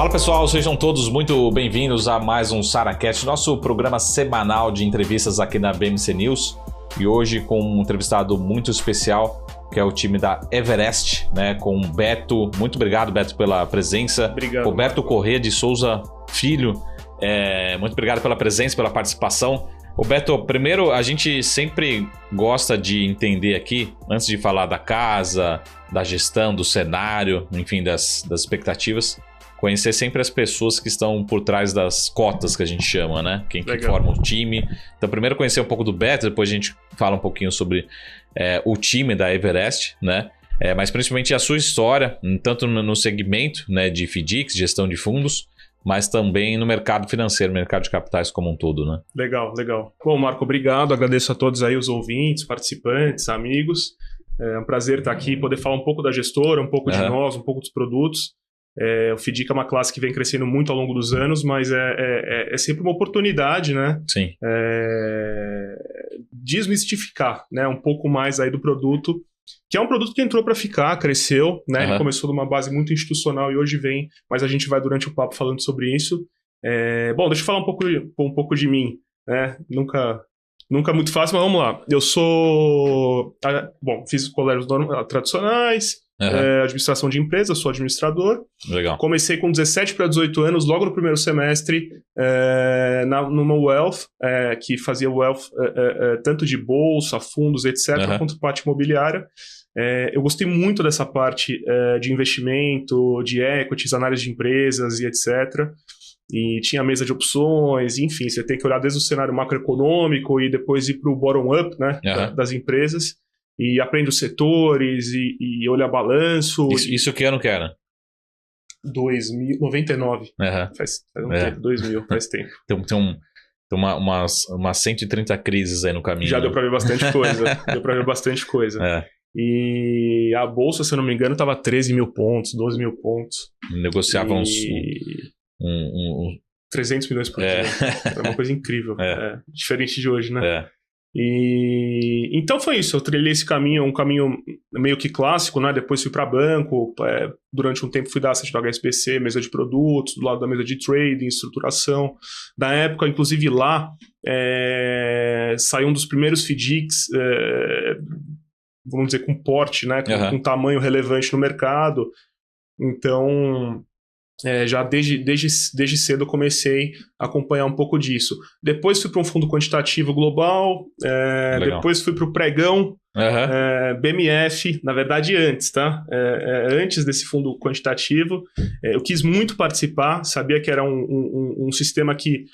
Fala pessoal, sejam todos muito bem-vindos a mais um SaraCast, nosso programa semanal de entrevistas aqui na BMC News. E hoje com um entrevistado muito especial, que é o time da Everest, né, com o Beto. Muito obrigado, Beto, pela presença. Obrigado. Roberto Corrêa de Souza Filho, muito obrigado pela presença, pela participação. Ô Beto, primeiro a gente sempre gosta de entender aqui, antes de falar da casa, da gestão, do cenário, enfim, das expectativas, conhecer sempre as pessoas que estão por trás das cotas que a gente chama, né? Quem que forma o time. Então, primeiro conhecer um pouco do Beto, depois a gente fala um pouquinho sobre o time da Everest, né? Mas principalmente a sua história, tanto no segmento, né, de FDICs, gestão de fundos, mas também no mercado financeiro, mercado de capitais como um todo, né? Legal, legal. Bom, Marco, obrigado. Agradeço a todos aí, os ouvintes, participantes, amigos. É um prazer estar aqui, poder falar um pouco da gestora, um pouco de nós, um pouco dos produtos. O FDIC é uma classe que vem crescendo muito ao longo dos anos, mas é sempre uma oportunidade, né? Sim. Desmistificar, né, um pouco mais aí do produto, que é um produto que entrou para ficar, cresceu, né? Ele começou de uma base muito institucional e hoje vem, mas a gente vai durante o papo falando sobre isso. Bom, deixa eu falar um pouco de mim, né? Nunca muito fácil, mas vamos lá. Eu sou... fiz colégios tradicionais, administração de empresas, sou administrador. Legal. Comecei com 17 para 18 anos, logo no primeiro semestre, numa Wealth, que fazia Wealth tanto de bolsa, fundos, etc., quanto parte imobiliária. Eu gostei muito dessa parte de investimento, de equities, análise de empresas e etc., e tinha mesa de opções, enfim, você tem que olhar desde o cenário macroeconômico e depois ir para o bottom-up, né, das empresas, e aprende os setores e olha balanço. Isso que ano que era? 99. Faz um tempo, 2000, faz tempo. Tem umas 130 crises aí no caminho. Já deu para ver bastante coisa. E a bolsa, se eu não me engano, estava 13 mil pontos, 12 mil pontos. Negociavam uns... 300 milhões por dia. É uma coisa incrível. Diferente de hoje, né? E então foi isso. Eu trilhei esse caminho, um caminho meio que clássico, né? Depois fui para banco. Durante um tempo fui da asset do HSBC, mesa de produtos, do lado da mesa de trading, estruturação. Na época, inclusive lá, saiu um dos primeiros FDICs, vamos dizer, com porte, né? Com tamanho relevante no mercado. Então... já desde cedo eu comecei a acompanhar um pouco disso. Depois fui para um fundo quantitativo global, depois fui para o pregão, BMF, na verdade antes, tá? Antes desse fundo quantitativo, eu quis muito participar, sabia que era um sistema que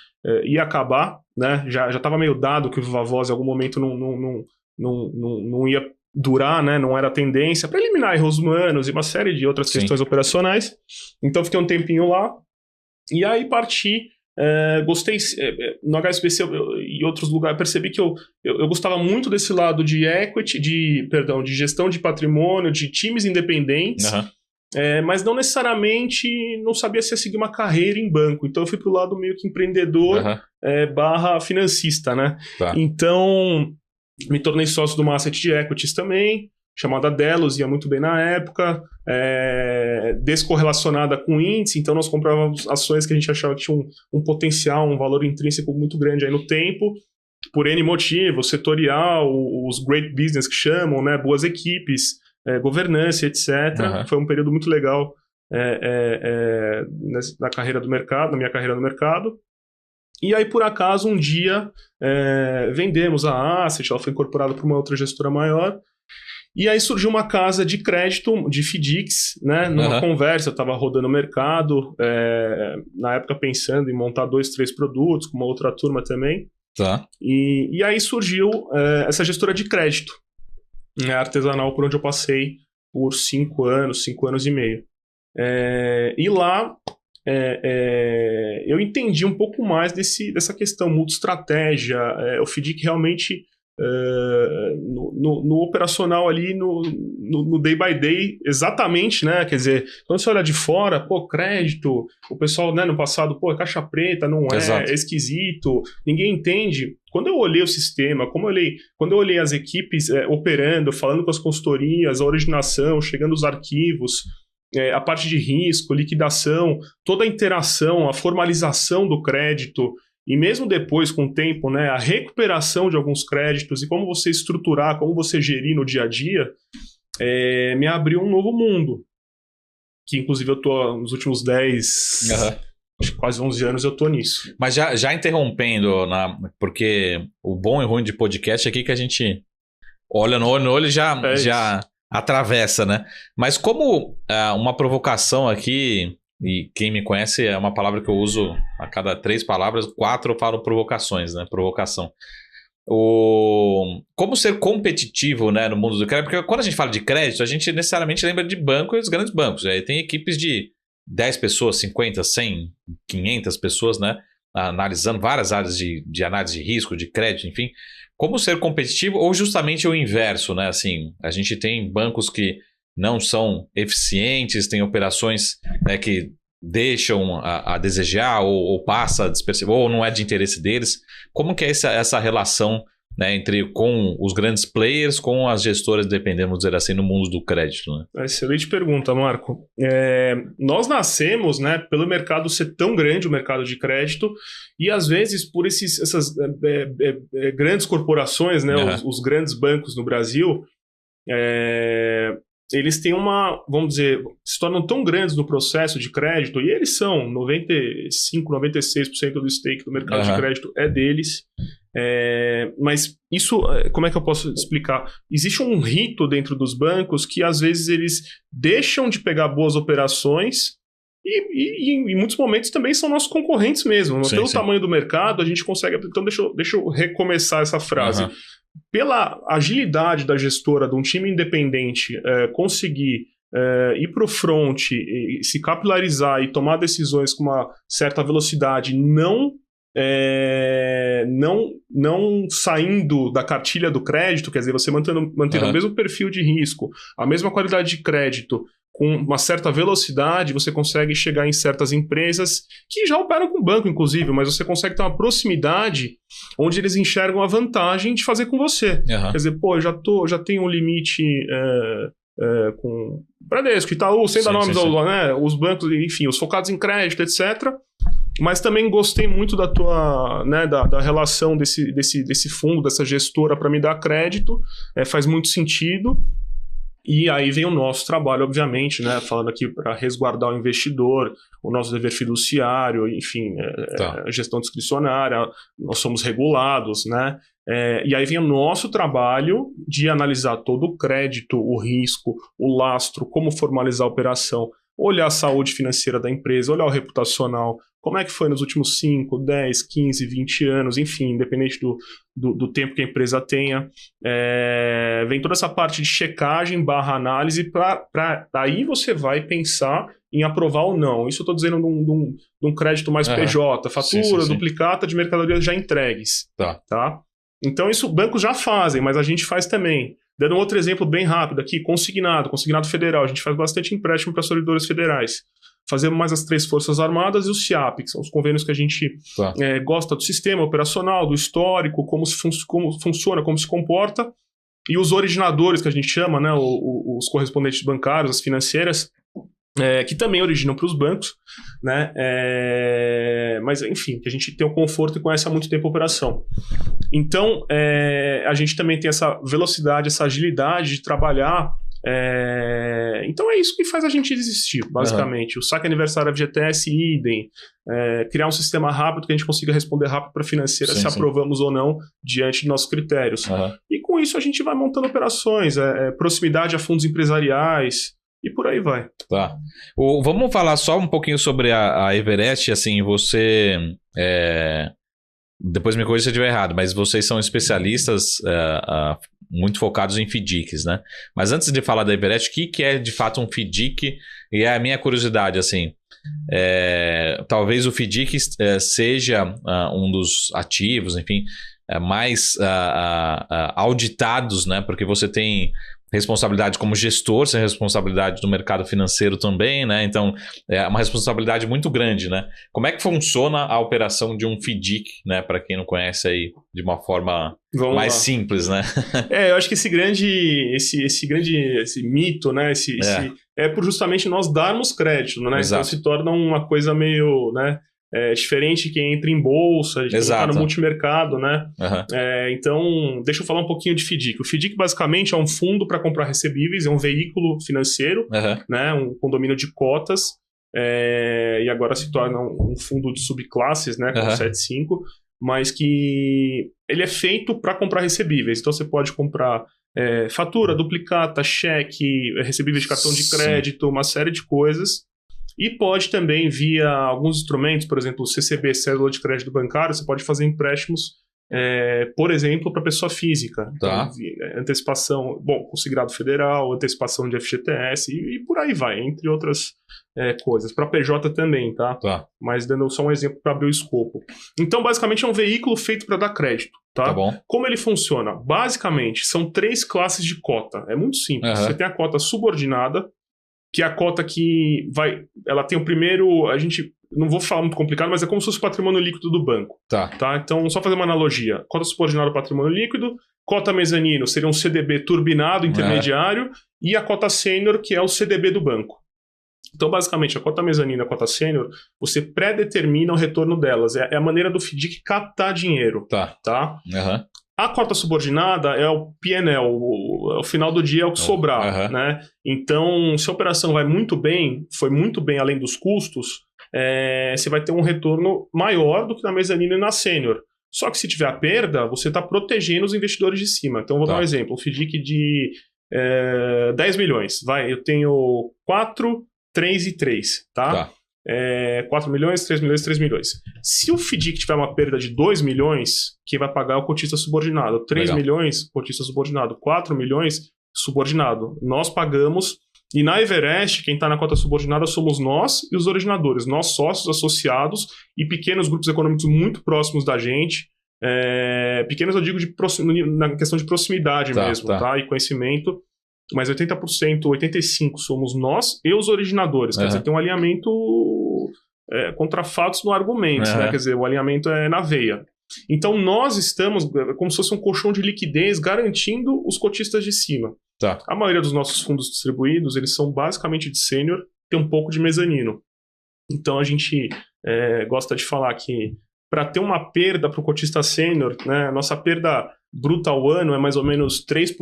ia acabar, né? Já estava meio dado que o Viva Voz em algum momento não ia durar, né? Não era a tendência, para eliminar erros humanos e uma série de outras questões operacionais. Então fiquei um tempinho lá e aí parti. Gostei no HSBC e outros lugares, percebi que eu gostava muito desse lado de equity, de gestão de patrimônio, de times independentes, mas não necessariamente não sabia se ia seguir uma carreira em banco. Então eu fui para o lado meio que empreendedor barra financista, né? Então me tornei sócio de uma asset de equities também, chamada Delos, ia muito bem na época, descorrelacionada com índice, então nós comprávamos ações que a gente achava que tinham um potencial, um valor intrínseco muito grande aí no tempo, por N motivos, setorial, os great business que chamam, né, boas equipes, governança, etc. Foi um período muito legal na carreira do mercado, na minha carreira no mercado. E aí, por acaso, um dia, vendemos a asset, ela foi incorporada por uma outra gestora maior, e aí surgiu uma casa de crédito, de FDICs, né? Numa conversa, eu estava rodando o mercado, na época pensando em montar 2, 3 produtos, com uma outra turma também. E aí surgiu essa gestora de crédito, né, artesanal, por onde eu passei por 5 anos e meio. E lá... eu entendi um pouco mais dessa questão multi-estratégia, o FDIC realmente no operacional ali, no day by day, exatamente, né? Quer dizer, quando você olha de fora, crédito, o pessoal, né, no passado, é caixa preta, não é esquisito, ninguém entende. Quando eu olhei o sistema, quando eu olhei as equipes operando, falando com as consultorias, a originação, chegando os arquivos, a parte de risco, liquidação, toda a interação, a formalização do crédito, e mesmo depois, com o tempo, né, a recuperação de alguns créditos e como você estruturar, como você gerir no dia a dia, me abriu um novo mundo. Que, inclusive, eu tô nos últimos 10, acho que quase 11 anos eu tô nisso. Mas já interrompendo, porque o bom e ruim de podcast é aqui que a gente olha no olho e já atravessa, né? Mas como uma provocação aqui, e quem me conhece é uma palavra que eu uso a cada 3 palavras, 4 eu falo provocações, né? Provocação. Como ser competitivo, né, no mundo do crédito, porque quando a gente fala de crédito, a gente necessariamente lembra de banco e os grandes bancos. Aí tem equipes de 10 pessoas, 50, 100, 500 pessoas, né, analisando várias áreas de análise de risco, de crédito, enfim. Como ser competitivo ou justamente o inverso, né? Assim, a gente tem bancos que não são eficientes, tem operações, né, que deixam a desejar ou passa despercebido, ou não é de interesse deles. Como que é essa relação, né, com os grandes players, com as gestoras, dependemos dizer assim, no mundo do crédito? Né? Excelente pergunta, Marco. Nós nascemos, né, pelo mercado ser tão grande, o mercado de crédito, e às vezes por essas grandes corporações, né, os grandes bancos no Brasil, eles têm vamos dizer, se tornam tão grandes no processo de crédito, e eles são 95, 96% do stake do mercado de crédito é deles. Mas isso, como é que eu posso explicar? Existe um rito dentro dos bancos que às vezes eles deixam de pegar boas operações e em muitos momentos também são nossos concorrentes mesmo. Sim, pelo tamanho do mercado, a gente consegue... Então deixa eu recomeçar essa frase. Pela agilidade da gestora de um time independente conseguir ir para o front, se capilarizar e tomar decisões com uma certa velocidade, não saindo da cartilha do crédito, quer dizer, você mantendo o mesmo perfil de risco, a mesma qualidade de crédito, com uma certa velocidade, você consegue chegar em certas empresas que já operam com banco, inclusive, mas você consegue ter uma proximidade onde eles enxergam a vantagem de fazer com você. Quer dizer, eu já tenho um limite com Bradesco, Itaú, sem dar nomes, né, os bancos, enfim, os focados em crédito, etc. Mas também gostei muito da tua, né, da relação desse fundo, dessa gestora para me dar crédito, faz muito sentido. E aí vem o nosso trabalho, obviamente, né, falando aqui para resguardar o investidor, o nosso dever fiduciário, enfim, a gestão discricionária, nós somos regulados, né? E aí vem o nosso trabalho de analisar todo o crédito, o risco, o lastro, como formalizar a operação, olhar a saúde financeira da empresa, olhar o reputacional, como é que foi nos últimos 5, 10, 15, 20 anos, enfim, independente do tempo que a empresa tenha. Vem toda essa parte de checagem / análise, daí você vai pensar em aprovar ou não. Isso eu estou dizendo de um crédito mais PJ, fatura, duplicata de mercadorias já entregues. Tá? Então isso bancos já fazem, mas a gente faz também. Dando um outro exemplo bem rápido aqui, consignado federal. A gente faz bastante empréstimo para servidores federais. Fazemos mais as 3 Forças Armadas e o SIAP, que são os convênios que a gente gosta do sistema operacional, do histórico, como funciona, como se comporta. E os originadores, que a gente chama, né, os correspondentes bancários, as financeiras, que também originam para os bancos, né? Mas, enfim, que a gente tem o conforto e conhece há muito tempo a operação. Então, a gente também tem essa velocidade, essa agilidade de trabalhar. Então é isso que faz a gente existir, basicamente. O saque aniversário FGTS, idem. Criar um sistema rápido que a gente consiga responder rápido para a financeira se aprovamos ou não diante de nossos critérios. E com isso a gente vai montando operações, proximidade a fundos empresariais e por aí vai. Tá. Vamos falar só um pouquinho sobre a Everest. Assim, você... Depois me corrija se eu estiver errado, mas vocês são especialistas muito focados em FDICs, né? Mas antes de falar da Everest, o que é de fato um FDIC? E é a minha curiosidade, assim, talvez o FDIC seja um dos ativos, enfim, mais auditados, né? Porque você tem responsabilidade como gestor, sem responsabilidade do mercado financeiro também, né? Então, é uma responsabilidade muito grande, né? Como é que funciona a operação de um FDIC, né? Para quem não conhece aí de uma forma mais simples, né? Eu acho que esse grande mito, né? é por justamente nós darmos crédito, né? Exato. Então se torna uma coisa meio, né, diferente quem entra em bolsa, de quem está no multimercado, né? Então, deixa eu falar um pouquinho de FDIC. O FDIC basicamente é um fundo para comprar recebíveis, é um veículo financeiro, né? Um condomínio de cotas, e agora se torna um fundo de subclasses, né? Com 75, mas que ele é feito para comprar recebíveis. Então você pode comprar fatura, duplicata, cheque, recebíveis de cartão de crédito, uma série de coisas. E pode também, via alguns instrumentos, por exemplo, o CCB, Cédula de Crédito Bancário, você pode fazer empréstimos, por exemplo, para pessoa física. Tá. Então, antecipação, consignado federal, antecipação de FGTS e por aí vai, entre outras coisas. Para PJ também, tá? Mas dando só um exemplo para abrir o escopo. Então, basicamente, é um veículo feito para dar crédito. Tá bom. Como ele funciona? Basicamente, são 3 classes de cota. É muito simples. Você tem a cota subordinada, que é a cota que ela tem o primeiro, não vou falar muito complicado, mas é como se fosse o patrimônio líquido do banco. Tá? Então, só fazer uma analogia. Cota subordinada ao patrimônio líquido, cota mezanino seria um CDB turbinado intermediário, e a cota sênior, que é o CDB do banco. Então, basicamente, a cota mezanina e a cota sênior, você pré-determina o retorno delas. É a maneira do FDIC captar dinheiro. Tá? A cota subordinada é o P&L, o final do dia é o que sobrar, né? Então, se a operação foi muito bem além dos custos, você vai ter um retorno maior do que na mezanina e na sênior. Só que se tiver a perda, você está protegendo os investidores de cima. Então, vou dar um exemplo. O FDIC de 10 milhões. Eu tenho 4, 3 e 3, tá? 4 milhões, 3 milhões, 3 milhões. Se o FDIC tiver uma perda de 2 milhões, quem vai pagar é o cotista subordinado. 3 milhões, cotista subordinado. 4 milhões, subordinado. Nós pagamos, e na Everest, quem está na cota subordinada somos nós e os originadores. Nós, sócios, associados e pequenos grupos econômicos muito próximos da gente. Pequenos eu digo na questão de proximidade mesmo, tá? E conhecimento. Mas 80%, 85% somos nós e os originadores. Quer dizer, tem um alinhamento contra fatos no argumento, né? Quer dizer, o alinhamento é na veia. Então, nós estamos como se fosse um colchão de liquidez garantindo os cotistas de cima. A maioria dos nossos fundos distribuídos, eles são basicamente de sênior, tem um pouco de mezanino. Então, a gente gosta de falar que para ter uma perda para o cotista sênior, né, nossa perda bruta ao ano é mais ou menos 3%,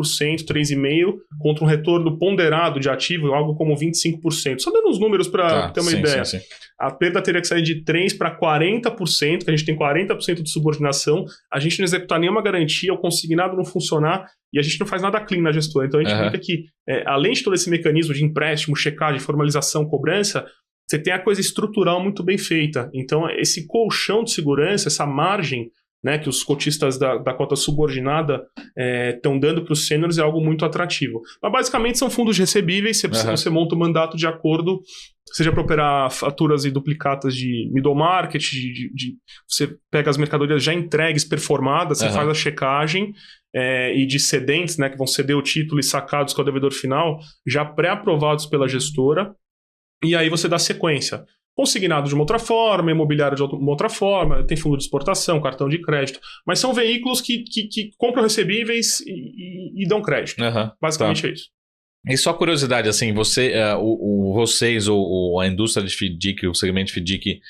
3,5%, contra um retorno ponderado de ativo, algo como 25%. Só dando os números para ter uma ideia. Sim. A perda teria que sair de 3% para 40%, que a gente tem 40% de subordinação, a gente não executar nenhuma garantia, o consignado não funcionar, e a gente não faz nada clean na gestora. Então a gente fica que, além de todo esse mecanismo de empréstimo, checagem, formalização, cobrança, você tem a coisa estrutural muito bem feita. Então, esse colchão de segurança, essa margem, né, que os cotistas da cota subordinada estão dando para os sêniores é algo muito atrativo. Mas, basicamente, são fundos recebíveis. Você monta um mandato de acordo, seja para operar faturas e duplicatas de middle market, você pega as mercadorias já entregues, performadas, você faz a checagem, e de cedentes, né, que vão ceder o título e sacados com o devedor final, já pré-aprovados pela gestora. E aí você dá sequência. Consignado de uma outra forma, imobiliário de uma outra forma, tem fundo de exportação, cartão de crédito. Mas são veículos que compram recebíveis e dão crédito. Basicamente é isso. E só curiosidade, assim, vocês ou a indústria de FDIC, o segmento de FDIC,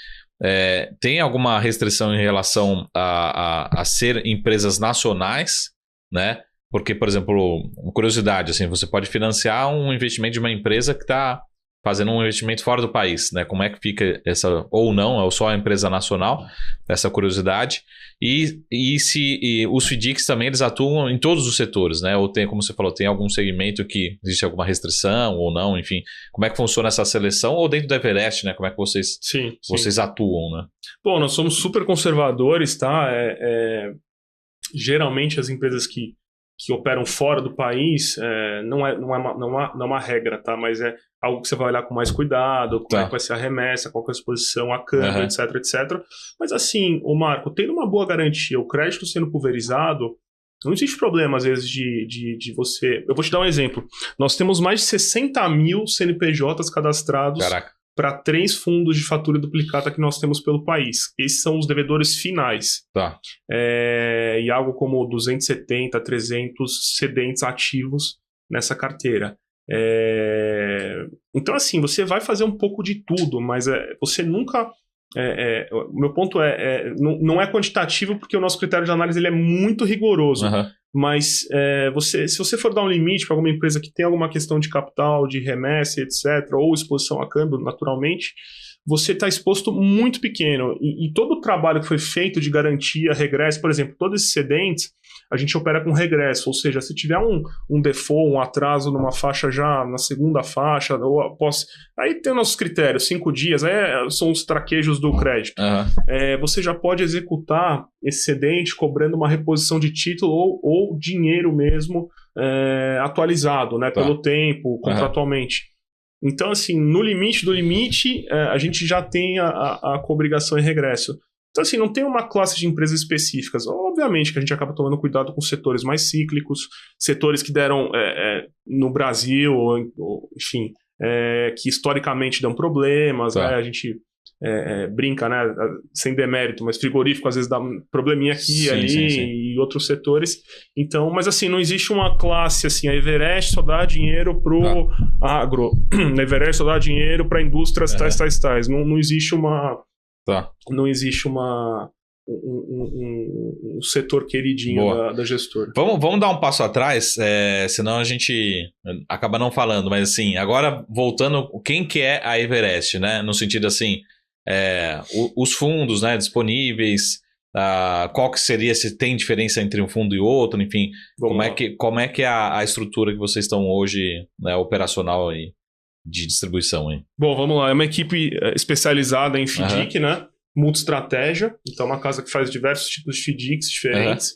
tem alguma restrição em relação a ser empresas nacionais, né? Porque, por exemplo, curiosidade, assim, você pode financiar um investimento de uma empresa que está fazendo um investimento fora do país, né? Como é que fica essa, ou não, é só a empresa nacional, essa curiosidade. E se os FDICs também, eles atuam em todos os setores, né? Ou tem, como você falou, tem algum segmento que existe alguma restrição ou não, enfim. Como é que funciona essa seleção? Ou dentro do Everest, né? Como é que vocês atuam, né? Bom, nós somos super conservadores, tá? Geralmente as empresas que operam fora do país, não é uma regra, tá? Mas é algo que você vai olhar com mais cuidado, como é que vai ser a remessa, qual que é a exposição, a câmbio, etc, etc. Mas assim, Marco, tendo uma boa garantia, o crédito sendo pulverizado, não existe problema, às vezes, de você... Eu vou te dar um exemplo. Nós temos mais de 60 mil CNPJs cadastrados para 3 fundos de fatura duplicata que nós temos pelo país. Esses são os devedores finais. E algo como 270, 300 cedentes ativos nessa carteira. Então, assim, você vai fazer um pouco de tudo, mas você nunca... o meu ponto não é quantitativo, porque o nosso critério de análise ele é muito rigoroso. Uhum. Mas se você for dar um limite para alguma empresa que tem alguma questão de capital, de remessa, etc., ou exposição a câmbio, naturalmente, você está exposto muito pequeno. E todo o trabalho que foi feito de garantia, regresso, por exemplo, todos esses excedentes, a gente opera com regresso, ou seja, se tiver um default, um atraso numa faixa já na segunda faixa, ou após... Aí tem nossos critérios, 5 dias, são os traquejos do crédito. Uhum. Você já pode executar excedente cobrando uma reposição de título ou dinheiro mesmo atualizado, né, pelo tempo, contratualmente. Então, assim, no limite do limite, a gente já tem a cobrigação em regresso. Então, assim, não tem uma classe de empresas específicas. Obviamente que a gente acaba tomando cuidado com setores mais cíclicos, setores que deram no Brasil, enfim, que historicamente dão problemas, né? A gente brinca, né, sem demérito, mas frigorífico às vezes dá um probleminha aqui, ali, e outros setores. Então, mas assim, não existe uma classe assim, a Everest só dá dinheiro pro agro, a Everest só dá dinheiro para indústrias tais. Não existe uma... Não existe um setor queridinho da gestora. Vamos dar um passo atrás, senão a gente acaba não falando, mas assim, agora voltando, quem que é a Everest, né? No sentido assim, os fundos, né, disponíveis, qual que seria, se tem diferença entre um fundo e outro, enfim, como é que é a estrutura que vocês estão hoje, né, operacional aí? De distribuição, hein? Bom, vamos lá. É uma equipe especializada em FDIC, né? Multi-estratégia. Então, é uma casa que faz diversos tipos de FDICs diferentes.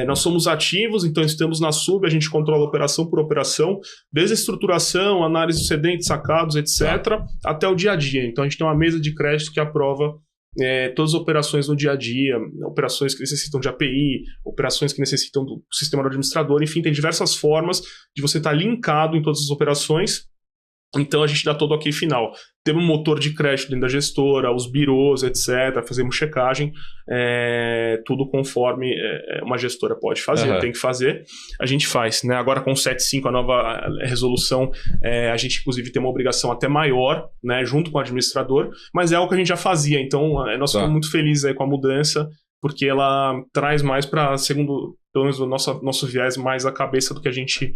Nós somos ativos, então estamos na sub, a gente controla operação por operação, desde a estruturação, análise de excedentes, sacados, etc., até o dia a dia. Então, a gente tem uma mesa de crédito que aprova todas as operações no dia a dia, operações que necessitam de API, operações que necessitam do sistema do administrador, enfim, tem diversas formas de você estar linkado em todas as operações. Então a gente dá todo o ok final. Temos um motor de crédito dentro da gestora, os birôs, etc. Fazemos checagem, tudo conforme uma gestora pode fazer, tem que fazer. A gente faz, né? Agora com o 7.5, a nova resolução, a gente inclusive tem uma obrigação até maior, né? Junto com o administrador, mas é algo que a gente já fazia. Então nós ficamos muito felizes aí com a mudança, porque ela traz mais para, segundo pelo menos o nosso viés, mais a cabeça do que a gente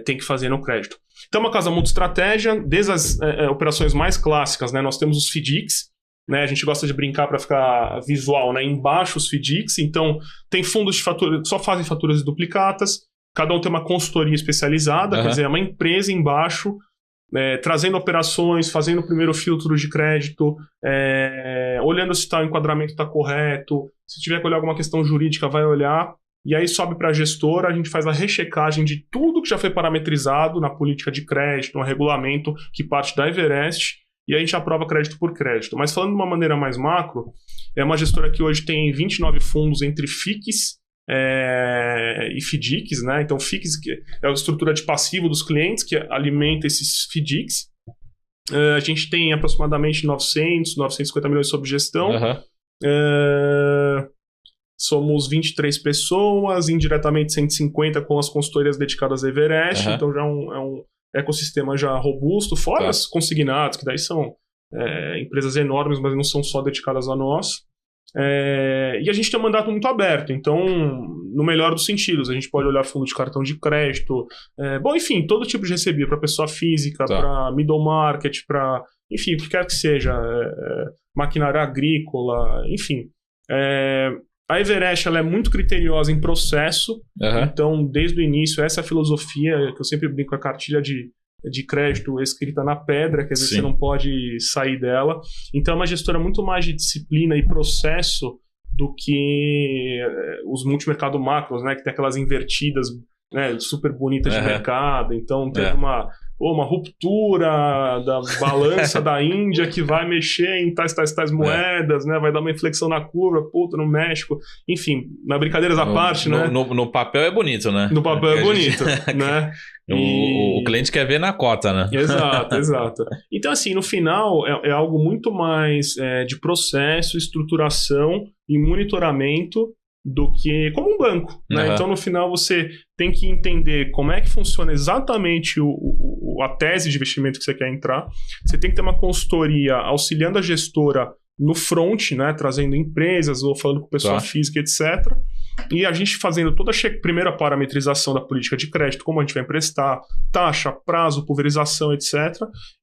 tem que fazer no crédito. Então, uma casa multi-estratégia, desde as operações mais clássicas, né, nós temos os FDICs, né, a gente gosta de brincar para ficar visual, né, embaixo os FDICs, então tem fundos de fatura que só fazem faturas e duplicatas, cada um tem uma consultoria especializada, quer dizer, é uma empresa embaixo, trazendo operações, fazendo o primeiro filtro de crédito, olhando se o enquadramento está correto, se tiver que olhar alguma questão jurídica, vai olhar. E aí sobe para a gestora, a gente faz a rechecagem de tudo que já foi parametrizado na política de crédito, no regulamento que parte da Everest, e aí a gente aprova crédito por crédito. Mas falando de uma maneira mais macro, é uma gestora que hoje tem 29 fundos entre FICs e FDICs, né? Então FICs é a estrutura de passivo dos clientes que alimenta esses FDICs. A gente tem aproximadamente 950 milhões sob gestão. Somos 23 pessoas, indiretamente 150 com as consultorias dedicadas à Everest, então já é um ecossistema já robusto, fora as consignadas, que daí são empresas enormes, mas não são só dedicadas a nós. E a gente tem um mandato muito aberto, então, no melhor dos sentidos, a gente pode olhar fundo de cartão de crédito, bom, enfim, todo tipo de recebível, para pessoa física, para middle market, para, enfim, o que quer que seja, maquinária agrícola, enfim. A Everest ela é muito criteriosa em processo, então desde o início essa é a filosofia que eu sempre brinco, a cartilha de crédito escrita na pedra, quer dizer, você não pode sair dela. Então é uma gestora muito mais de disciplina e processo do que os multimercado macros, né, que tem aquelas invertidas, né, super bonitas de mercado. Então teve uma ruptura da balança da Índia que vai mexer em tais moedas, né? Vai dar uma inflexão na curva, no México. Enfim, na brincadeiras à parte, né? No papel é bonito, né? No papel é bonito, né? O cliente quer ver na cota, né? Exato. Então, assim, no final, é algo muito mais de processo, estruturação e monitoramento do que como um banco, né? Então, no final, você tem que entender como é que funciona exatamente a tese de investimento que você quer entrar. Você tem que ter uma consultoria auxiliando a gestora no front, né? Trazendo empresas ou falando com pessoa física, etc. E a gente fazendo toda a primeira parametrização da política de crédito, como a gente vai emprestar, taxa, prazo, pulverização, etc.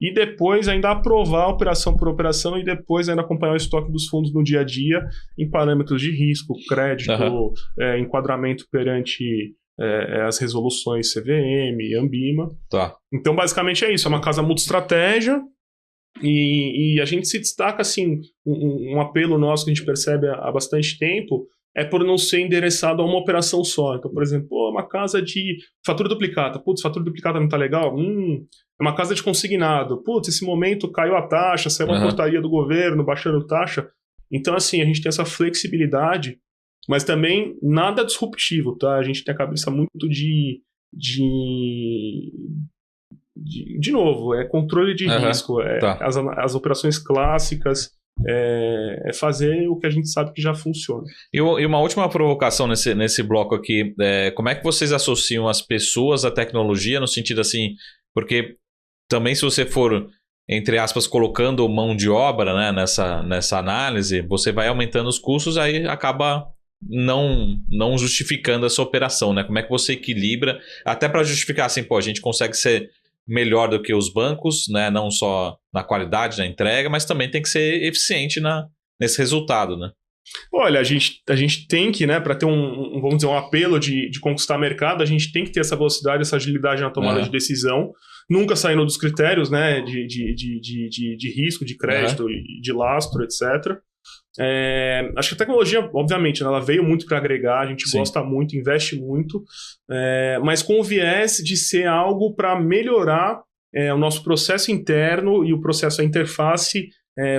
E depois ainda aprovar operação por operação e depois ainda acompanhar o estoque dos fundos no dia a dia em parâmetros de risco, crédito, enquadramento perante as resoluções CVM, Ambima. Então, basicamente é isso. É uma casa multi-estratégia e a gente se destaca, assim, um apelo nosso que a gente percebe há bastante tempo é por não ser endereçado a uma operação só. Então, por exemplo, uma casa de fatura duplicata. Putz, fatura duplicata não tá legal? É uma casa de consignado. Putz, esse momento caiu a taxa, saiu uma portaria do governo baixando taxa. Então, assim, a gente tem essa flexibilidade, mas também nada disruptivo, tá? A gente tem a cabeça muito de novo, é controle de risco, as operações clássicas, é fazer o que a gente sabe que já funciona. E uma última provocação nesse bloco aqui, como é que vocês associam as pessoas à tecnologia, no sentido assim, porque também se você for, entre aspas, colocando mão de obra, né, nessa análise, você vai aumentando os custos, aí acaba não justificando essa operação, né? Como é que você equilibra, até para justificar assim, a gente consegue ser melhor do que os bancos, né? Não só na qualidade, na entrega, mas também tem que ser eficiente nesse resultado, né? Olha, a gente tem que, né, para ter vamos dizer, um apelo de conquistar mercado, a gente tem que ter essa velocidade, essa agilidade na tomada de decisão, nunca saindo dos critérios, né, de risco, de crédito, de lastro, etc. Acho que a tecnologia, obviamente, né, ela veio muito para agregar, a gente gosta muito, investe muito, mas com o viés de ser algo para melhorar o nosso processo interno e o processo, a interface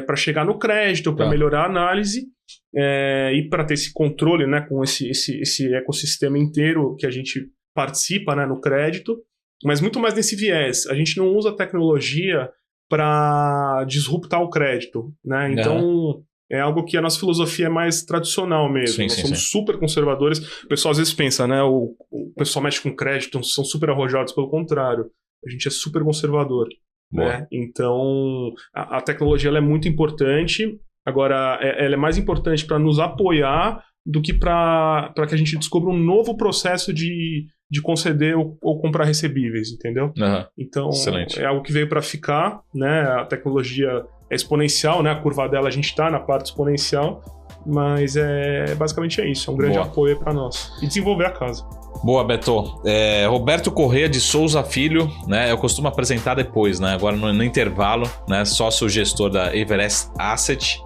para chegar no crédito, para melhorar a análise e para ter esse controle, né, com esse ecossistema inteiro que a gente participa, né, no crédito, mas muito mais nesse viés. A gente não usa a tecnologia para disruptar o crédito, né? Então é algo que a nossa filosofia é mais tradicional mesmo. Nós somos super conservadores. O pessoal às vezes pensa, né? O pessoal mexe com crédito, são super arrojados. Pelo contrário, a gente é super conservador. Né? Então, a tecnologia ela é muito importante. Agora, ela é mais importante para nos apoiar do que para que a gente descubra um novo processo de conceder ou comprar recebíveis, entendeu? Então, excelente. É algo que veio para ficar, né? A tecnologia é exponencial, né? A curva dela, a gente está na parte exponencial, mas basicamente é isso, é um grande apoio para nós. E desenvolver a casa. Boa, Beto. Roberto Corrêa de Souza Filho, né? Eu costumo apresentar depois, né? Agora no intervalo, né? Sócio-gestor da Everest Asset.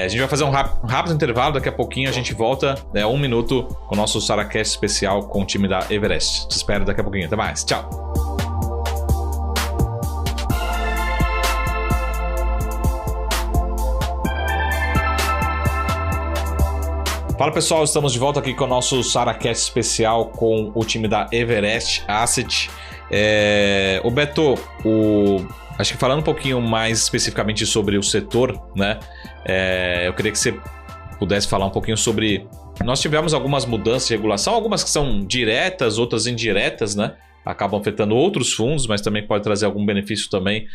A gente vai fazer um rápido intervalo, daqui a pouquinho a gente volta, 1 minuto, com o nosso SaraCast especial com o time da Everest. Te espero daqui a pouquinho. Até mais. Tchau. Fala pessoal, estamos de volta aqui com o nosso SaraCast especial com o time da Everest Asset. O Beto, acho que falando um pouquinho mais especificamente sobre o setor, né? Eu queria que você pudesse falar um pouquinho sobre... Nós tivemos algumas mudanças de regulação, algumas que são diretas, outras indiretas, né? Acabam afetando outros fundos, mas também pode trazer algum benefício também.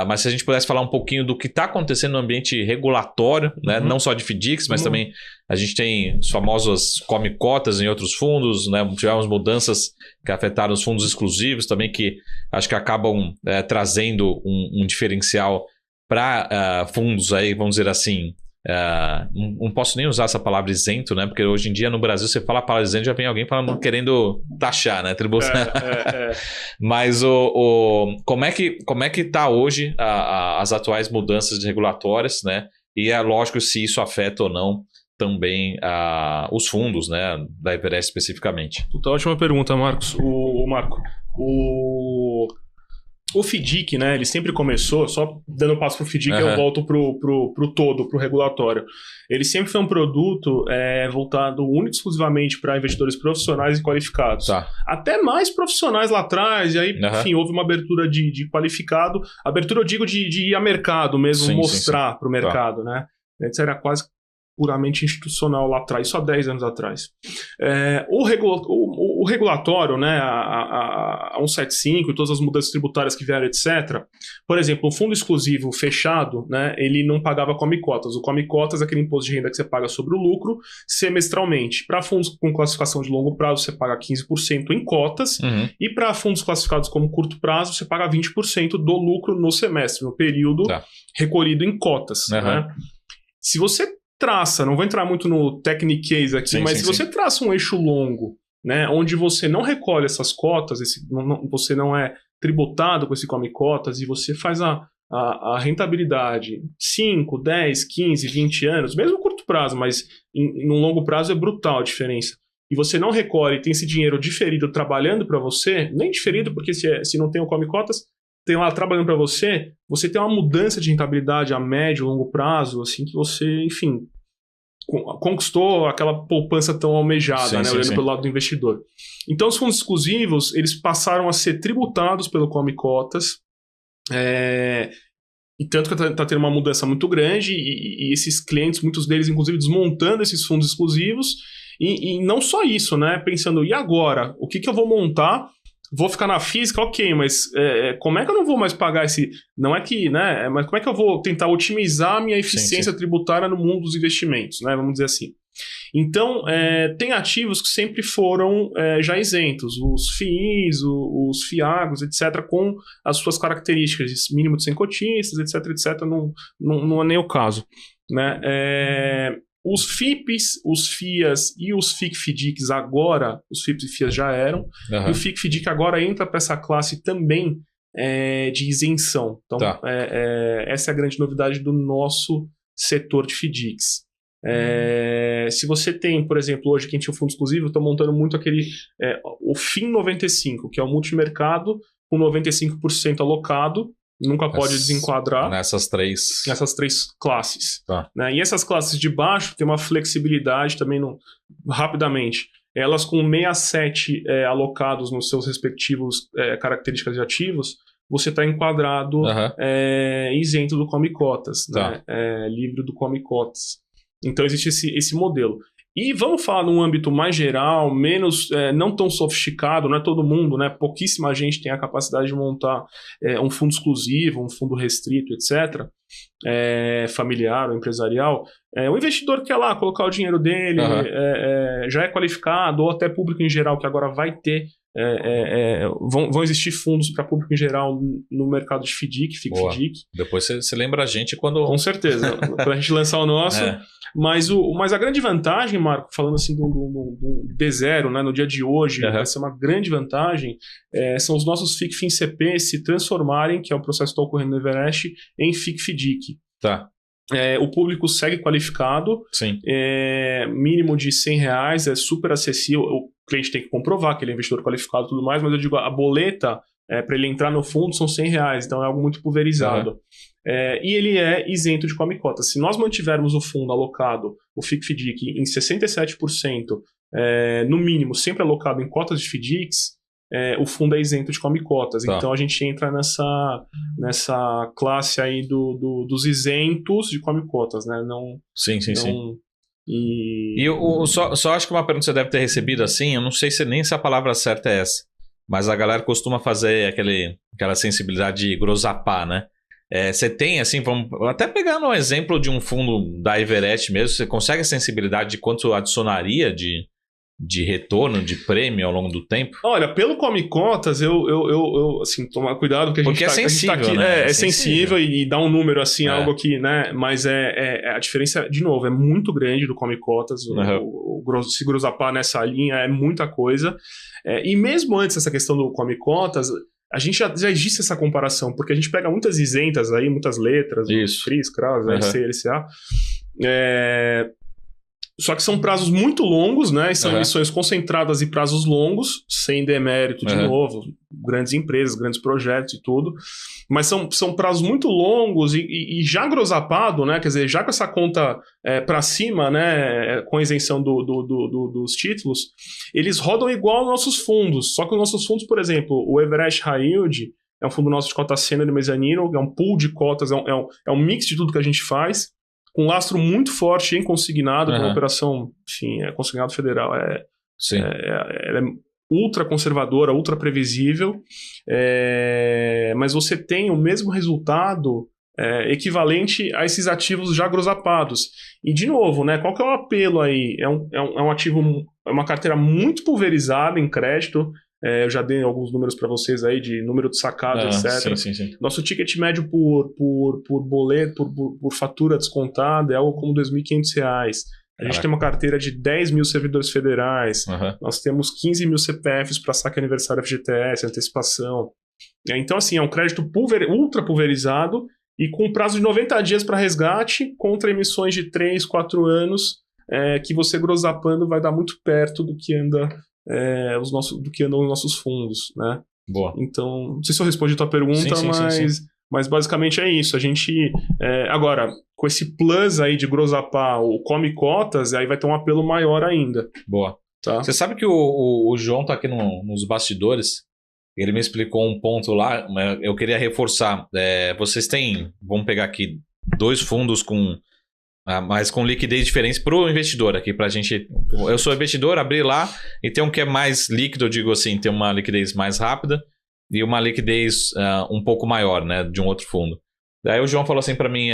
Mas se a gente pudesse falar um pouquinho do que está acontecendo no ambiente regulatório, né? Não só de FDICs, mas também a gente tem as famosas come-cotas em outros fundos, né? Tivemos mudanças que afetaram os fundos exclusivos também, que acho que acabam trazendo um diferencial para fundos aí, vamos dizer assim, não posso nem usar essa palavra isento, né? Porque hoje em dia no Brasil você fala a palavra isento, já vem alguém falando, querendo taxar, né? Tributo. Mas como é que está hoje as atuais mudanças regulatórias, né? E é lógico se isso afeta ou não também os fundos, né? Da Everest especificamente. Puta, ótima pergunta, Marcos. Marco, o FDIC, né, ele sempre começou, só dando passo pro FDIC, eu volto pro todo, pro regulatório. Ele sempre foi um produto voltado único e exclusivamente para investidores profissionais e qualificados. Até mais profissionais lá atrás, e aí, enfim, houve uma abertura de qualificado. Abertura, eu digo, de ir a mercado mesmo, mostrar para o mercado, né? Antes era quase puramente institucional lá atrás, isso há 10 anos atrás. O regulatório, né, a 175 e todas as mudanças tributárias que vieram, etc. Por exemplo, o fundo exclusivo fechado, né, ele não pagava come-cotas. O come-cotas é aquele imposto de renda que você paga sobre o lucro semestralmente. Para fundos com classificação de longo prazo, você paga 15% em cotas, e para fundos classificados como curto prazo, você paga 20% do lucro no semestre, no período recolhido em cotas. Né? Se você traça, não vou entrar muito no techniquez aqui, mas se você traça um eixo longo, né, onde você não recolhe essas cotas, você não é tributado com esse come-cotas e você faz a rentabilidade 5, 10, 15, 20 anos, mesmo curto prazo, mas no longo prazo é brutal a diferença. E você não recolhe e tem esse dinheiro diferido trabalhando para você, nem diferido porque se não tem o come-cotas, tem lá trabalhando para você, você tem uma mudança de rentabilidade a médio, longo prazo, assim, que você, enfim, conquistou aquela poupança tão almejada, né, olhando pelo lado do investidor. Então, os fundos exclusivos, eles passaram a ser tributados pelo come-cotas, e tanto que está tendo uma mudança muito grande, e esses clientes, muitos deles, inclusive, desmontando esses fundos exclusivos, e não só isso, né, pensando, e agora? O que eu vou montar? Vou ficar na física, ok, mas como é que eu não vou mais pagar esse... Não é que, né? Mas como é que eu vou tentar otimizar a minha eficiência tributária no mundo dos investimentos, né? Vamos dizer assim. Então, tem ativos que sempre foram já isentos. Os FIIs, os FIAGos, etc., com as suas características, mínimo de 100 cotistas, etc., não é nem o caso, né? Os FIPs, os FIAs e os FIC-FDICs agora, os FIPs e FIAs já eram, e o FIC-FDIC agora entra para essa classe também de isenção. Então, essa é a grande novidade do nosso setor de FDICs. Se você tem, por exemplo, hoje quem tinha o fundo exclusivo, eu estou montando muito aquele, o FIM 95, que é o multimercado com 95% alocado, nunca pode desenquadrar nessas três classes. Né? E essas classes de baixo tem uma flexibilidade também, rapidamente. Elas com 67 alocados nos seus respectivos características de ativos, você está enquadrado isento do come-cotas, né? Livre do come-cotas. Então existe esse modelo. E vamos falar num âmbito mais geral, menos, não tão sofisticado, não é todo mundo, né? Pouquíssima gente tem a capacidade de montar um fundo exclusivo, um fundo restrito, etc., familiar ou empresarial. O investidor quer lá colocar o dinheiro dele, já é qualificado, ou até público em geral, que agora vai ter. Vão existir fundos para público em geral no mercado de FDIC, FIC-FDIC. Depois você lembra a gente quando... Com certeza, quando a gente lançar o nosso. Mas a grande vantagem, Marco, falando assim do D0, né, no dia de hoje, vai ser uma grande vantagem, são os nossos FIC-FINCP se transformarem, que é o processo que está ocorrendo no Everest, em FIC-FDIC. O público segue qualificado, mínimo de R$100, é super acessível, o cliente tem que comprovar que ele é investidor qualificado e tudo mais, mas eu digo, a boleta para ele entrar no fundo são R$100, então é algo muito pulverizado. E ele é isento de come-cotas. Se nós mantivermos o fundo alocado, o FIC-FDIC, em 67%, no mínimo, sempre alocado em cotas de FDICs, o fundo é isento de come-cotas. Então a gente entra nessa classe aí dos isentos de come-cotas, né? Sim. E eu só acho que uma pergunta que você deve ter recebido assim, eu não sei se a palavra certa é essa, mas a galera costuma fazer aquela sensibilidade de grosapar, né? Você tem, assim, vamos até pegar no exemplo de um fundo da Everest mesmo, você consegue a sensibilidade de quanto adicionaria de retorno, de prêmio ao longo do tempo? Olha, pelo come-cotas, eu assim, tomar cuidado, porque é sensível, aqui, né? É sensível e dá um número assim, algo aqui, né? Mas a diferença, de novo, é muito grande do come-cotas. Se grosapar nessa linha é muita coisa. E mesmo antes dessa questão do come-cotas, a gente já existe essa comparação, porque a gente pega muitas isentas aí, muitas letras, CRIs, CRAS, LC, LCA, só que são prazos muito longos, né? São emissões concentradas e prazos longos, sem demérito de novo, grandes empresas, grandes projetos e tudo, mas são prazos muito longos e já grosapado, né? Quer dizer, já com essa conta para cima, né? Com a isenção dos títulos, eles rodam igual aos nossos fundos, só que os nossos fundos, por exemplo, o Everest High Yield é um fundo nosso de cota sênior e mezanino, é um pool de cotas, é um mix de tudo que a gente faz. com lastro muito forte em consignado, uma operação, enfim, consignado federal ela é ultra conservadora, ultra previsível, mas você tem o mesmo resultado equivalente a esses ativos já grosapados. E, de novo, né, qual que é o apelo aí? É um ativo, é uma carteira muito pulverizada em crédito. Eu já dei alguns números para vocês aí de número de sacado, etc. Sim. Nosso ticket médio por boleto, por fatura descontada é algo como R$2.500. A gente tem uma carteira de 10 mil servidores federais. Nós temos 15 mil CPFs para saque aniversário FGTS, antecipação. Então, assim, é um crédito ultra pulverizado e com prazo de 90 dias para resgate contra emissões de 3, 4 anos que você grosapando vai dar muito perto do que andam os nossos fundos, né? Boa. Então, não sei se eu respondi a tua pergunta, sim. Mas basicamente é isso. A gente, agora, com esse plus aí de grosapar o come cotas, aí vai ter um apelo maior ainda. Boa. Tá? Você sabe que o João tá aqui nos bastidores, ele me explicou um ponto lá, eu queria reforçar. Vocês têm, vamos pegar aqui, 2 fundos mas com liquidez diferente para o investidor aqui, para a gente. Eu sou investidor, abri lá e tem um que é mais líquido, eu digo assim, tem uma liquidez mais rápida e uma liquidez um pouco maior, né, de um outro fundo. Daí o João falou assim para mim,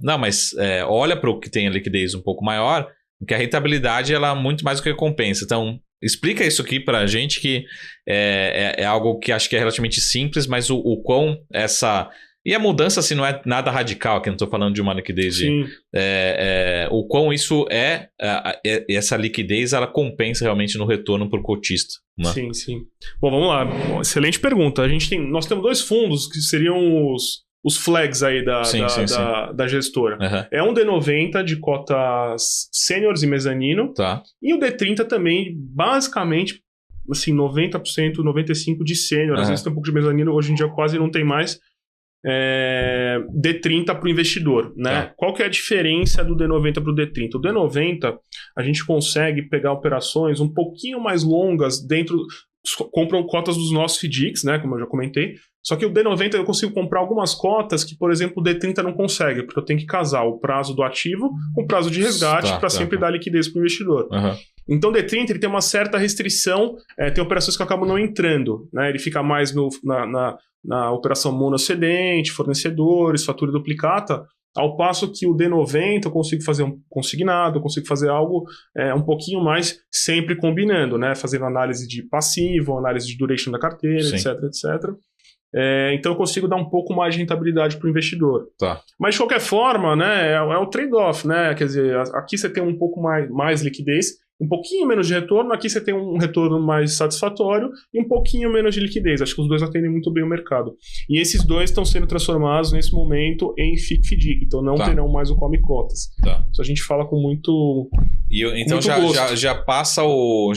não, mas olha para o que tem a liquidez um pouco maior, porque a rentabilidade ela é muito mais do que compensa. Então, explica isso aqui para a gente, que é algo que acho que é relativamente simples, mas o quão essa... E a mudança, assim, não é nada radical, aqui não estou falando de uma liquidez. O quão isso essa liquidez, ela compensa realmente no retorno para o cotista. Né? Sim. Bom, vamos lá. Excelente pergunta. Nós temos 2 fundos que seriam os flags aí da gestora. É um D90 de cotas sêniores e mezanino. Tá. E o D30 também, basicamente, assim, 90%, 95% de sênior. Às vezes tem um pouco de mezanino, hoje em dia quase não tem mais. D30 para o investidor, né? Qual que é a diferença do D90 para o D30? O D90, a gente consegue pegar operações um pouquinho mais longas compram cotas dos nossos FDICs, né? Como eu já comentei. Só que o D90 eu consigo comprar algumas cotas que, por exemplo, o D30 não consegue, porque eu tenho que casar o prazo do ativo com o prazo de resgate para sempre dar liquidez para o investidor. Então, o D30 ele tem uma certa restrição, tem operações que acabam não entrando, né? Ele fica mais na operação monocedente, fornecedores, fatura duplicata, ao passo que o D90 eu consigo fazer um consignado, eu consigo fazer algo um pouquinho mais sempre combinando, né? Fazendo análise de passivo, análise de duration da carteira, etc. Então eu consigo dar um pouco mais de rentabilidade para o investidor. Tá. Mas de qualquer forma, né, é o trade-off, né? Quer dizer, aqui você tem um pouco mais liquidez, um pouquinho menos de retorno, aqui você tem um retorno mais satisfatório e um pouquinho menos de liquidez. Acho que os dois atendem muito bem o mercado. E esses dois estão sendo transformados nesse momento em FIC-FDIC, então não terão mais o come cotas. Isso a gente fala com muito então muito já passa o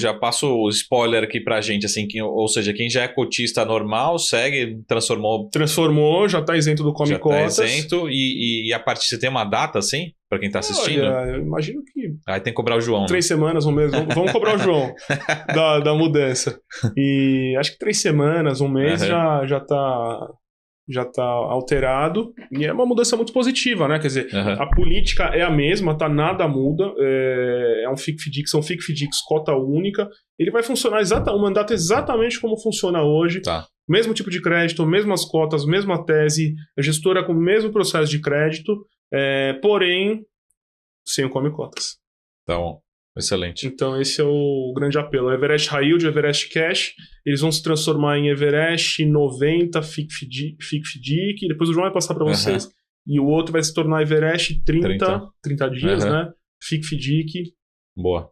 spoiler aqui pra gente, assim, ou seja, quem já é cotista normal, segue, transformou, já está isento do come cotas. Já está isento e a partir, você tem uma data, assim? Pra quem tá assistindo? Olha, eu imagino que... Aí tem que cobrar o João. 3 semanas, um mês. Vamos cobrar o João da mudança. E acho que 3 semanas, um mês já tá alterado. E é uma mudança muito positiva, né? Quer dizer, a política é a mesma, nada muda. É um FIC-FDIC, são FIC-FDICs cota única. Ele vai funcionar o mandato exatamente como funciona hoje. Mesmo tipo de crédito, mesmas cotas, mesma tese, a gestora com o mesmo processo de crédito. Porém, sem o come cotas. Tá bom, excelente. Então esse é o grande apelo. O Everest High Yield, o Everest Cash, eles vão se transformar em Everest 90 FIC-FDIC, e depois o João vai passar para vocês. E o outro vai se tornar Everest 30 dias, né? FIC-FDIC. Boa.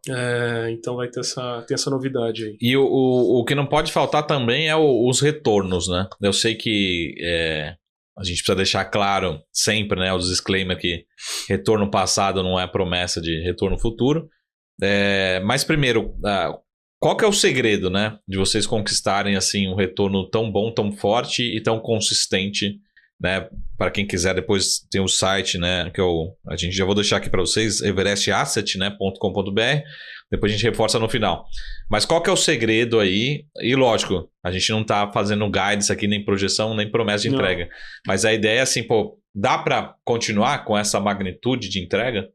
Então vai ter essa novidade aí. E o que não pode faltar também é os retornos, né? Eu sei que... a gente precisa deixar claro sempre, né, os disclaimer que retorno passado não é promessa de retorno futuro. Mas primeiro, qual que é o segredo, né, de vocês conquistarem assim um retorno tão bom, tão forte e tão consistente, né? Para quem quiser, depois tem o site, né, que a gente já vou deixar aqui para vocês, everestasset.com.br. depois a gente reforça no final. Mas qual que é o segredo aí? E lógico, a gente não tá fazendo guides aqui, nem projeção, nem promessa de entrega. Mas a ideia é assim, pô, dá para continuar com essa magnitude de entrega?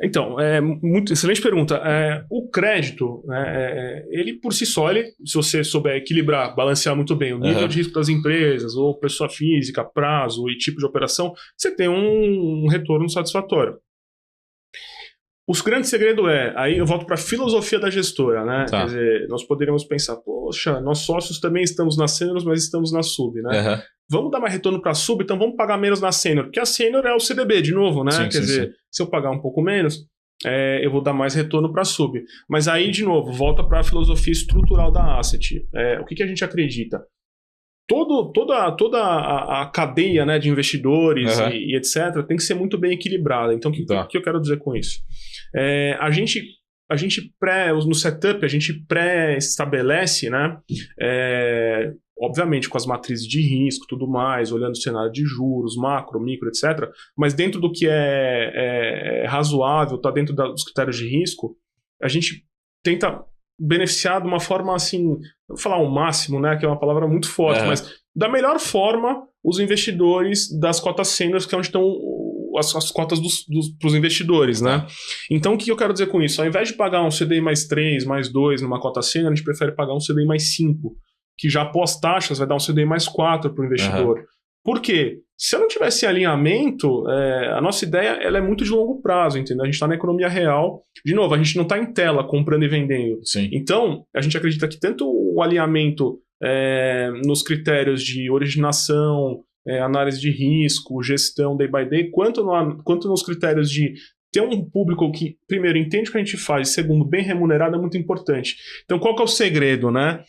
Então, muito excelente pergunta. O crédito, ele por si só, se você souber equilibrar, balancear muito bem o nível de risco das empresas, ou pessoa física, prazo e tipo de operação, você tem um retorno satisfatório. O grande segredo aí eu volto para a filosofia da gestora, né? Tá. Quer dizer, nós poderíamos pensar, poxa, nós sócios também estamos na sênior, mas estamos na sub, né? Vamos dar mais retorno para a sub, então vamos pagar menos na sênior, porque a sênior é o CDB, de novo, né? Quer dizer, se eu pagar um pouco menos, eu vou dar mais retorno para a sub. Mas aí, de novo, volta para a filosofia estrutural da asset. O que a gente acredita? Toda a cadeia, né, de investidores e etc. tem que ser muito bem equilibrada. Então, o que eu quero dizer com isso? A gente no setup, a gente pré-estabelece, né, obviamente com as matrizes de risco, tudo mais, olhando o cenário de juros, macro, micro, etc. Mas dentro do que é razoável, está dentro dos critérios de risco, a gente tenta beneficiar de uma forma assim, vou falar o máximo, né, que é uma palavra muito forte, mas da melhor forma os investidores das cotas sêniores, que é onde estão as cotas para os investidores, né? Então, o que eu quero dizer com isso? Ao invés de pagar um CDI mais 3, mais 2 numa cota sênior, a gente prefere pagar um CDI mais 5, que já pós-taxas vai dar um CDI mais 4 para o investidor. Por quê? Se eu não tivesse alinhamento, a nossa ideia ela é muito de longo prazo, entendeu? A gente está na economia real. De novo, a gente não está em tela comprando e vendendo. Sim. Então, a gente acredita que tanto o alinhamento nos critérios de originação, análise de risco, gestão day by day, quanto nos critérios de ter um público que, primeiro, entende o que a gente faz, e segundo, bem remunerado, é muito importante. Então, qual que é o segredo, né?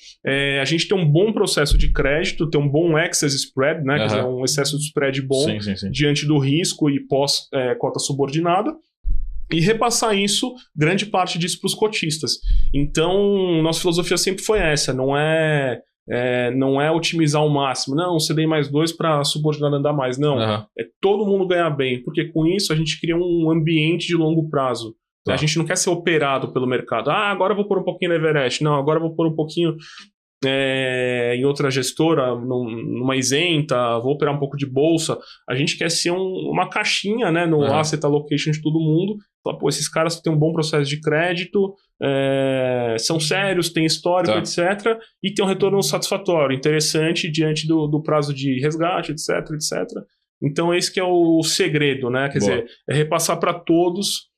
A gente tem um bom processo de crédito, ter um bom excess spread, né? Quer dizer, um excesso de spread bom diante do risco e pós-cota subordinada, e repassar grande parte disso para os cotistas. Então, nossa filosofia sempre foi essa, não é otimizar ao máximo, não, CDI mais 2 para subordinado andar mais, não, é todo mundo ganhar bem, porque com isso a gente cria um ambiente de longo prazo. A gente não quer ser operado pelo mercado, agora eu vou pôr um pouquinho na Everest, não, agora eu vou pôr um pouquinho em outra gestora, numa isenta, vou operar um pouco de bolsa. A gente quer ser uma caixinha, né, no asset allocation de todo mundo. Fala, pô, esses caras têm um bom processo de crédito, são sérios, têm histórico, etc. E tem um retorno satisfatório, interessante diante do prazo de resgate, etc, etc. Então esse que é o segredo, né? Quer dizer, é repassar para todos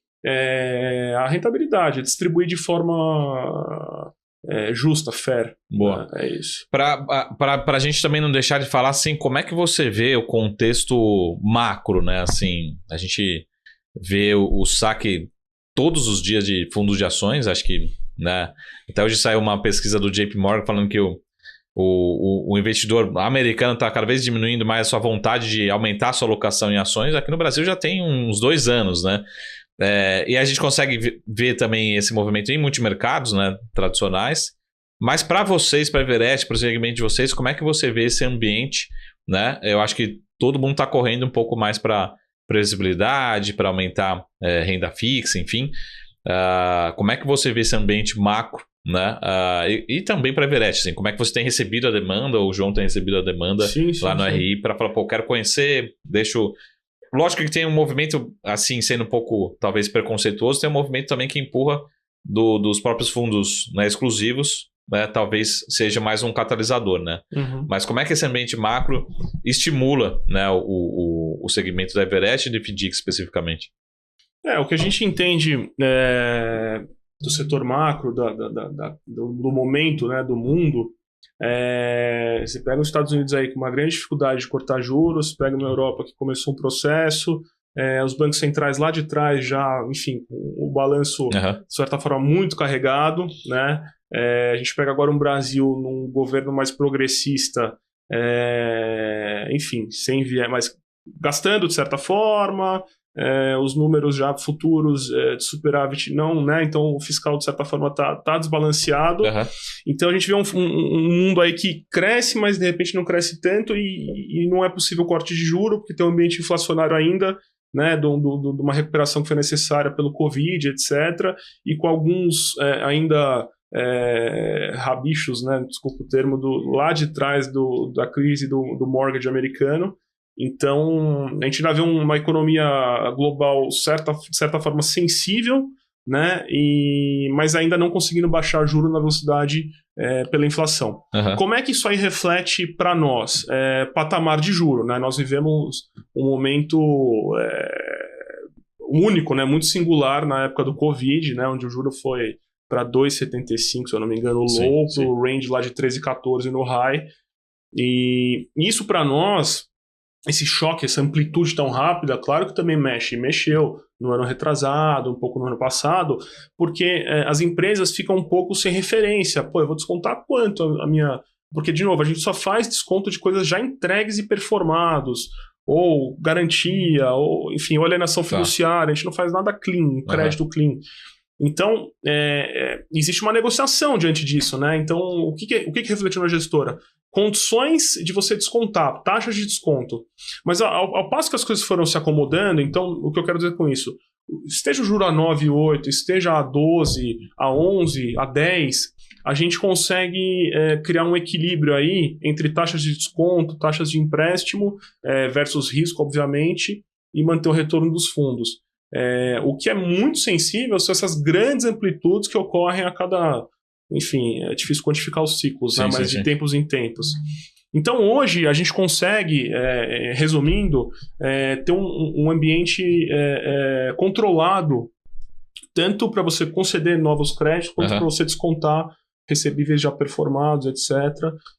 a rentabilidade, distribuir de forma justa, fair. Boa. É isso. Para a gente também não deixar de falar assim, como é que você vê o contexto macro, né? Assim, a gente vê o saque todos os dias de fundos de ações, acho que, né? Até hoje saiu uma pesquisa do JP Morgan falando que o investidor americano está cada vez diminuindo mais a sua vontade de aumentar a sua alocação em ações. Aqui no Brasil já tem uns 2 anos, né? E a gente consegue ver também esse movimento em multimercados, né, tradicionais. Mas para vocês, para a Everest, para o segmento de vocês, como é que você vê esse ambiente, né? Eu acho que todo mundo está correndo um pouco mais para previsibilidade, para aumentar renda fixa, enfim. Como é que você vê esse ambiente macro, né? E também para a Everest, assim, como é que você tem recebido a demanda, ou o João tem recebido a demanda lá no RI, para falar, pô, quero conhecer, Lógico que tem um movimento, assim, sendo um pouco, talvez, preconceituoso, tem um movimento também que empurra dos próprios fundos, né, exclusivos, né, talvez seja mais um catalisador, né? Mas como é que esse ambiente macro estimula, né, o segmento da Everest e de FDIC especificamente? O que a gente entende do setor macro, do momento, né, do mundo, você pega os Estados Unidos aí com uma grande dificuldade de cortar juros, pega na Europa que começou um processo, os bancos centrais lá de trás já, enfim, o balanço de certa forma muito carregado, né? A gente pega agora um Brasil num governo mais progressista, enfim, sem viés, mas gastando de certa forma, os números já futuros de superávit não, né? Então o fiscal de certa forma tá desbalanceado. Então a gente vê um mundo aí que cresce, mas de repente não cresce tanto e não é possível corte de juro, porque tem um ambiente inflacionário ainda. né, de uma recuperação que foi necessária pelo Covid, etc., e com alguns ainda rabichos, né, desculpa o termo, lá de trás da crise do mortgage americano. Então, a gente vai ver uma economia global, de certa forma, sensível, né, mas ainda não conseguindo baixar juros na velocidade pela inflação. Uhum. Como é que isso aí reflete para nós? Patamar de juro, né? Nós vivemos um momento único, né, muito singular na época do Covid, né, onde o juro foi para 2,75, se eu não me engano, o low, pro range lá de 13,14 no high. E isso para nós, esse choque, essa amplitude tão rápida, claro que também mexeu no ano retrasado, um pouco no ano passado, porque as empresas ficam um pouco sem referência. Pô, eu vou descontar quanto a minha... Porque, de novo, a gente só faz desconto de coisas já entregues e performados, ou garantia, ou, enfim, ou alienação fiduciária. A gente não faz nada clean, crédito clean. Então, existe uma negociação diante disso, né? Então, o que refletiu na gestora? Condições de você descontar, taxas de desconto. Mas ao passo que as coisas foram se acomodando, então, o que eu quero dizer com isso? Esteja o juro a 9,8, esteja a 12, a 11, a 10, a gente consegue criar um equilíbrio aí entre taxas de desconto, taxas de empréstimo versus risco, obviamente, e manter o retorno dos fundos. O que é muito sensível são essas grandes amplitudes que ocorrem a cada... Enfim, é difícil quantificar os ciclos, né? Mas de tempos em tempos. Então, hoje, a gente consegue, resumindo, ter um ambiente controlado, tanto para você conceder novos créditos, quanto para você descontar recebíveis já performados, etc.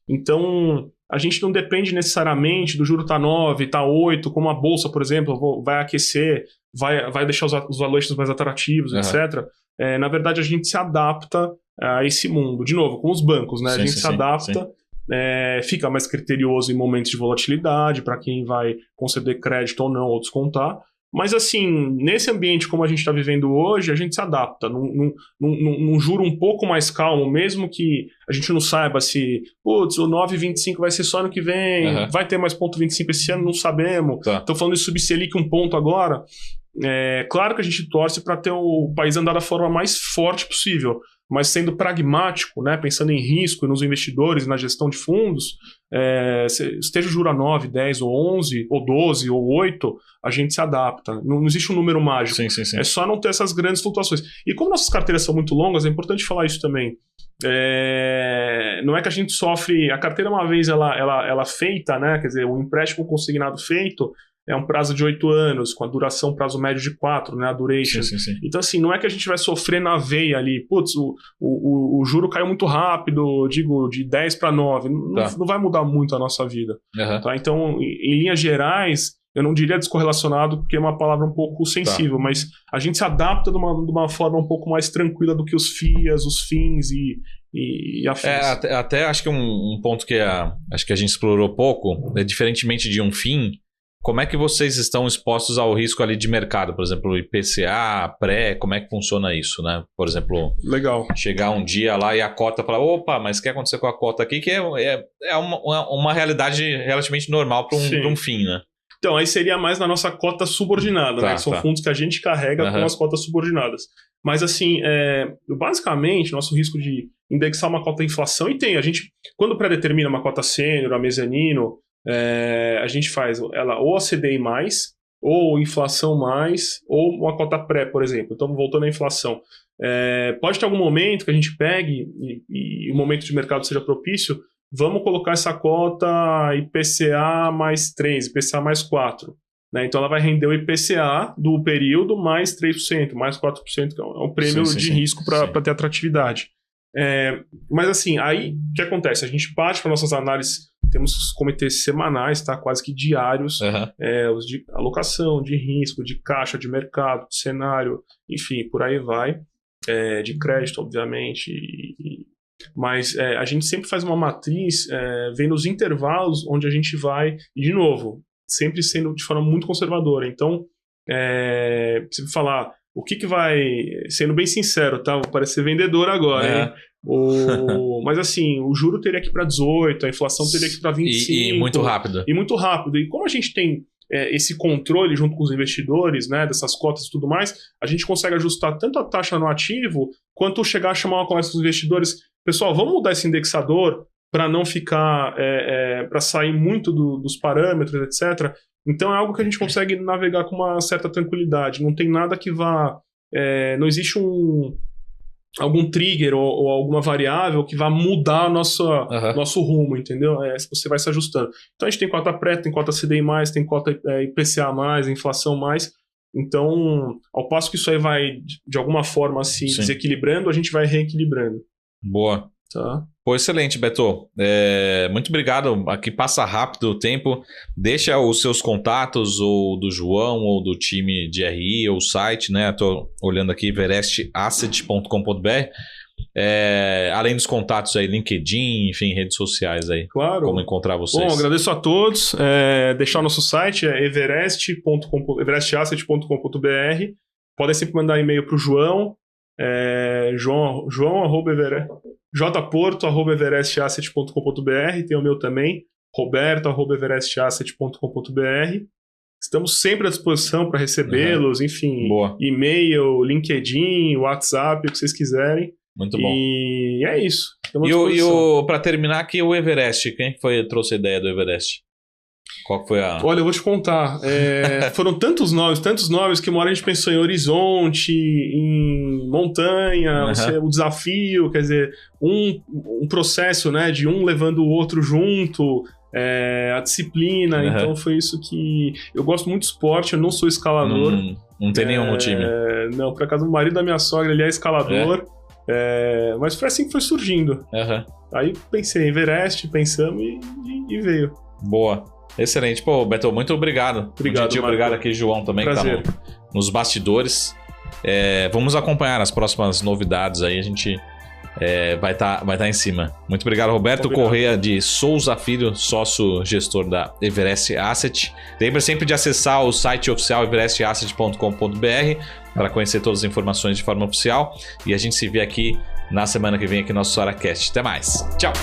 Então, a gente não depende necessariamente do juro tá 9, tá 8, como a bolsa, por exemplo, vai aquecer, vai deixar os valuations mais atrativos, etc. Na verdade, a gente se adapta a esse mundo. De novo, com os bancos, né? A gente se adapta, fica mais criterioso em momentos de volatilidade, para quem vai conceder crédito ou não, ou descontar. Mas, assim, nesse ambiente como a gente está vivendo hoje, a gente se adapta num juro um pouco mais calmo, mesmo que a gente não saiba se, o 9,25 vai ser só ano que vem, vai ter mais 0,25 esse ano, não sabemos. Estou falando de subselic um ponto agora. Claro que a gente torce para ter o país andar da forma mais forte possível, mas sendo pragmático, né, pensando em risco e nos investidores, na gestão de fundos, esteja o juro a 9, 10 ou 11, ou 12 ou 8, a gente se adapta. Não existe um número mágico. Sim. É só não ter essas grandes flutuações. E como nossas carteiras são muito longas, é importante falar isso também. Não é que a gente sofre... A carteira, uma vez ela feita, né, quer dizer, o empréstimo consignado feito, é um prazo de 8 anos, com a duração, prazo médio de 4, né, a duration. Sim. Então, assim, não é que a gente vai sofrer na veia ali, putz, o juro caiu muito rápido, digo, de 10 para 9, não vai mudar muito a nossa vida. Tá? Então, em linhas gerais, eu não diria descorrelacionado, porque é uma palavra um pouco sensível, mas a gente se adapta de uma forma um pouco mais tranquila do que os FIAs, os FINs e afins. Até acho que um ponto que acho que a gente explorou pouco, diferentemente de um FIN, como é que vocês estão expostos ao risco ali de mercado? Por exemplo, IPCA, pré, como é que funciona isso, né? Por exemplo, chegar um dia lá e a cota falar, opa, mas o que aconteceu com a cota aqui? Que é uma realidade relativamente normal para um FIN, né? Então, aí seria mais na nossa cota subordinada, né? Que são fundos que a gente carrega com as cotas subordinadas. Mas, assim, basicamente, nosso risco de indexar uma cota de inflação, e a gente, quando pré-determina uma cota sênior, a mezanino, a gente faz ela ou a CDI+, ou inflação mais, ou uma cota pré, por exemplo. Então, voltando à inflação. Pode ter algum momento que a gente pegue, e o momento de mercado seja propício, vamos colocar essa cota IPCA mais 3, IPCA mais 4. Né? Então, ela vai render o IPCA do período mais 3%, mais 4%, que é um prêmio de risco para ter atratividade. Mas, assim, aí o que acontece? A gente parte para nossas análises, temos os comitês semanais, tá? Quase que diários, os de alocação, de risco, de caixa, de mercado, de cenário, enfim, por aí vai. De crédito, obviamente, mas a gente sempre faz uma matriz vendo os intervalos onde a gente vai, e de novo, sempre sendo de forma muito conservadora. Então, se falar o que vai, sendo bem sincero, tá? Vou parecer vendedor agora, hein? Mas assim, o juro teria que ir para 18, a inflação teria que ir para 25. E muito rápido. E muito rápido. E como a gente tem esse controle junto com os investidores, né, dessas cotas e tudo mais, a gente consegue ajustar tanto a taxa no ativo, quanto chegar a chamar uma conversa com os investidores. Pessoal, vamos mudar esse indexador para não ficar, para sair muito dos parâmetros, etc. Então é algo que a gente consegue navegar com uma certa tranquilidade. Não tem nada que vá... não existe algum trigger ou alguma variável que vá mudar nosso rumo, entendeu? Você vai se ajustando. Então a gente tem cota pré, tem cota CDI+, tem cota IPCA+, inflação+. Então, ao passo que isso aí vai, de alguma forma, se desequilibrando, a gente vai reequilibrando. Boa. Tá. Pô, excelente, Beto. Muito obrigado. Aqui passa rápido o tempo. Deixa os seus contatos, ou do João, ou do time de RI, ou o site, né? Estou olhando aqui, everestasset.com.br. Além dos contatos aí, LinkedIn, enfim, redes sociais aí. Claro. Como encontrar vocês. Bom, agradeço a todos. Deixar o nosso site, everestasset.com.br. Podem sempre mandar e-mail para o João. jporto@everestasset.com.br, tem o meu também, roberto@everestasset.com.br. Estamos sempre à disposição para recebê-los, enfim, e-mail, LinkedIn, WhatsApp, o que vocês quiserem. Muito bom. E é isso. E para terminar aqui, o Everest, quem trouxe a ideia do Everest? Qual foi a... Olha, eu vou te contar. Foram tantos nomes que uma hora a gente pensou em horizonte, em montanha, o desafio, quer dizer, um processo, né, de um levando o outro junto, a disciplina. Então foi isso que... Eu gosto muito de esporte, eu não sou escalador. Não tem nenhum no time. Não, por acaso o marido da minha sogra, ele é escalador. Mas foi assim que foi surgindo. Aí pensei, Everest, pensamos e veio. Boa. Excelente. Pô, Beto, muito obrigado. Obrigado aqui, João, também, prazer. Que tá nos bastidores. Vamos acompanhar as próximas novidades aí, a gente vai tá em cima. Muito obrigado, Roberto Correia de Souza Filho, sócio gestor da Everest Asset. Lembra sempre de acessar o site oficial everestasset.com.br para conhecer todas as informações de forma oficial. E a gente se vê aqui na semana que vem aqui no nosso SoraCast. Até mais. Tchau.